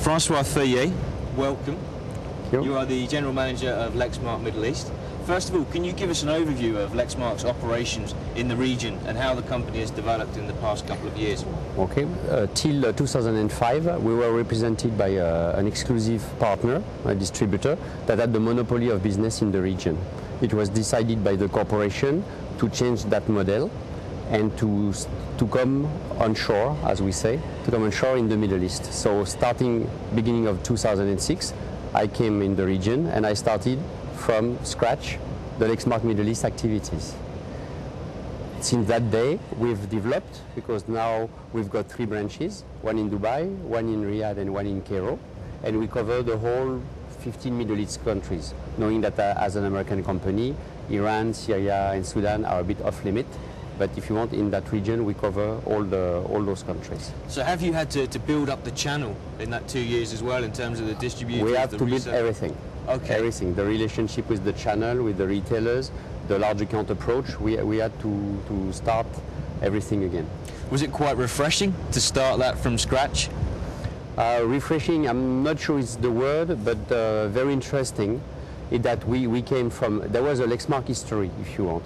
Francois Feuillet, welcome. Thank you. You are the General Manager of Lexmark Middle East. First of all, can you give us an overview of Lexmark's operations in the region and how the company has developed in the past couple of years? Okay, till 2005 we were represented by an exclusive partner, a distributor, that had the monopoly of business in the region. It was decided by the corporation to change that model and to come onshore, as we say, to come onshore in the Middle East. So starting beginning of 2006, I came in the region and I started from scratch the Lexmark Middle East activities. Since that day, we've developed, because now we've got 3 branches, one in Dubai, one in Riyadh and one in Cairo, and we cover the whole 15 Middle East countries, knowing that as an American company, Iran, Syria and Sudan are a bit off limit. But if you want, in that region, we cover all those countries. So have you had to build up the channel in that 2 years as well, in terms of the distribution? We have to build everything. Okay. Everything. The relationship with the channel, with the retailers, the large account approach. We had to start everything again. Was it quite refreshing to start that from scratch? Refreshing, I'm not sure it's the word, but very interesting is that we came from, there was a Lexmark history, if you want.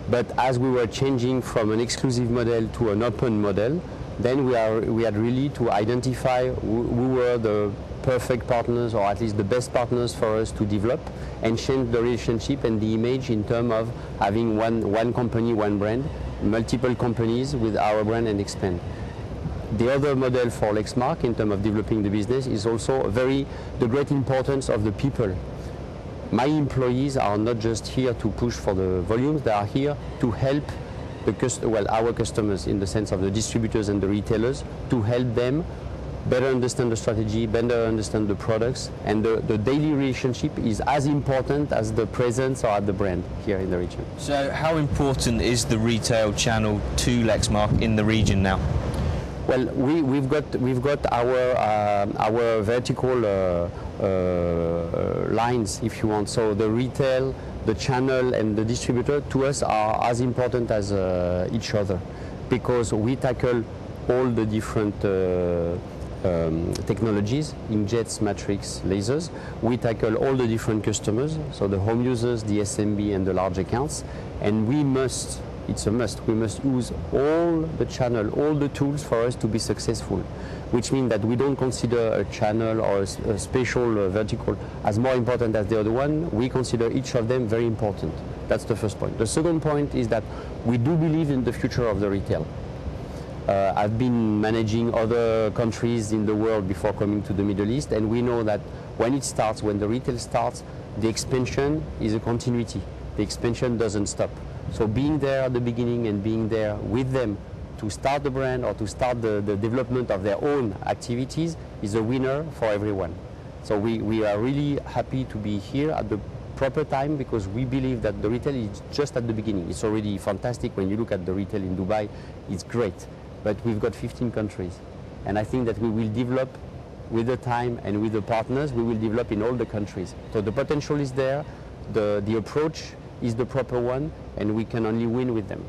But as we were changing from an exclusive model to an open model, then we had really to identify who were the perfect partners, or at least the best partners for us to develop and change the relationship and the image in terms of having one company, one brand, multiple companies with our brand and expand. The other model for Lexmark in terms of developing the business is also the great importance of the people. My employees are not just here to push for the volumes, they are here to help our customers, in the sense of the distributors and the retailers, to help them better understand the strategy, better understand the products, and the daily relationship is as important as the presence or the brand here in the region. So how important is the retail channel to Lexmark in the region now? Well, we've got our vertical lines, if you want. So the retail, the channel, and the distributor to us are as important as each other, because we tackle all the different technologies, inkjets, matrix, lasers. We tackle all the different customers, so the home users, the SMB, and the large accounts, and we must. It's a must. We must use all the channel, all the tools for us to be successful, which means that we don't consider a channel or a special vertical as more important as the other one. We consider each of them very important. That's the first point. The second point is that we do believe in the future of the retail. I've been managing other countries in the world before coming to the Middle East, and we know that when the retail starts, the expansion is a continuity. The expansion doesn't stop. So being there at the beginning and being there with them to start the brand or to start the development of their own activities is a winner for everyone. So we are really happy to be here at the proper time, because we believe that the retail is just at the beginning. It's already fantastic. When you look at the retail in Dubai, it's great. But we've got 15 countries. And I think that we will develop with the time and with the partners, we will develop in all the countries. So the potential is there, the approach is the proper one, and we can only win with them.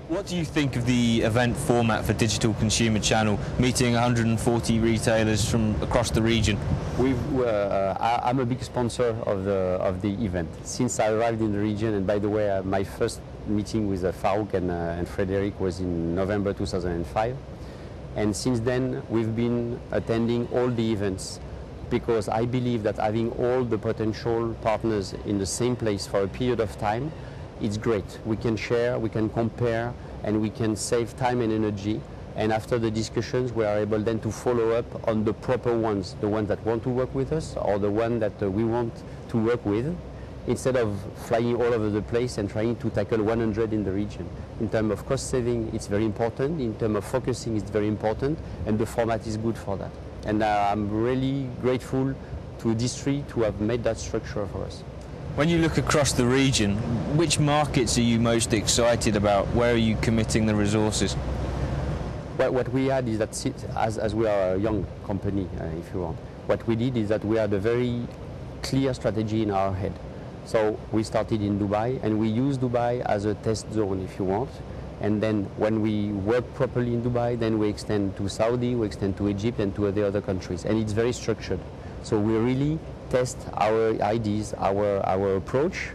What do you think of the event format for digital consumer channel, meeting 140 retailers from across the region? I'm a big sponsor of the event. Since I arrived in the region, and by the way, my first meeting with Farouk and Frederic was in November 2005. And since then, we've been attending all the events, because I believe that having all the potential partners in the same place for a period of time, it's great. We can share, we can compare, and we can save time and energy. And after the discussions, we are able then to follow up on the proper ones, the ones that want to work with us, or the one that we want to work with, instead of flying all over the place and trying to tackle 100 in the region. In terms of cost saving, it's very important. In terms of focusing, it's very important, and the format is good for that. And I'm really grateful to Distri to have made that structure for us. When you look across the region, which markets are you most excited about? Where are you committing the resources? Well, what we had is that, as we are a young company, if you want, what we did is that we had a very clear strategy in our head. So we started in Dubai, and we used Dubai as a test zone, if you want. And then when we work properly in Dubai, then we extend to Saudi, we extend to Egypt and to the other countries. And it's very structured. So we really test our ideas, our approach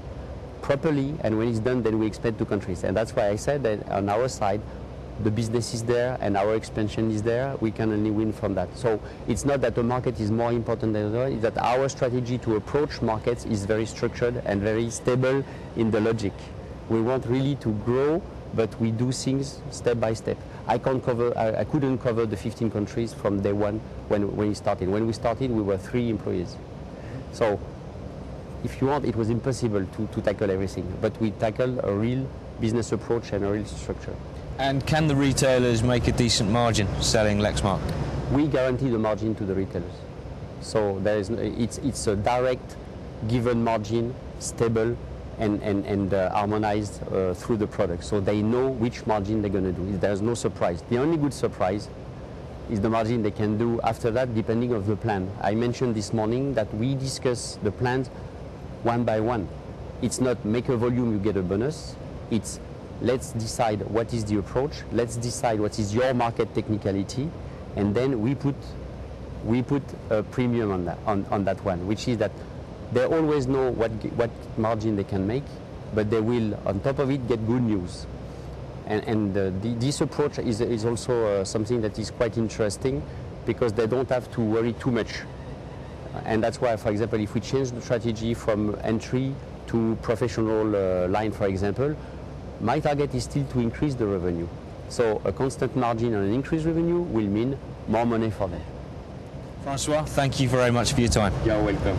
properly, and when it's done, then we expand to countries. And that's why I said that on our side, the business is there and our expansion is there. We can only win from that. So it's not that the market is more important than the other, it's that our strategy to approach markets is very structured and very stable in the logic. We want really to grow, but we do things step by step. I couldn't cover the 15 countries from day one when we started. When we started, we were 3 employees. So if you want, it was impossible to tackle everything, but we tackled a real business approach and a real structure. And can the retailers make a decent margin selling Lexmark? We guarantee the margin to the retailers. So there is, it's a direct given margin, stable and harmonized through the product. So they know which margin they're going to do. There's no surprise. The only good surprise is the margin they can do after that, depending on the plan. I mentioned this morning that we discuss the plans one by one. It's not make a volume, you get a bonus. It's let's decide what is the approach, let's decide what is your market technicality, and then we put a premium on that one, which is that they always know what margin they can make, but they will, on top of it, get good news. And this approach is also something that is quite interesting, because they don't have to worry too much. And that's why, for example, if we change the strategy from entry to professional line, for example, my target is still to increase the revenue. So a constant margin and an increased revenue will mean more money for them. Francois, thank you very much for your time. You're welcome.